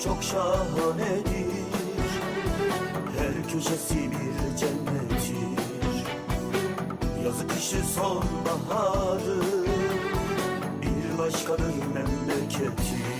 çok şahanedir. Her köşesi bir cennettir. Yazı kışı sonbaharı bir başkadır memleketi.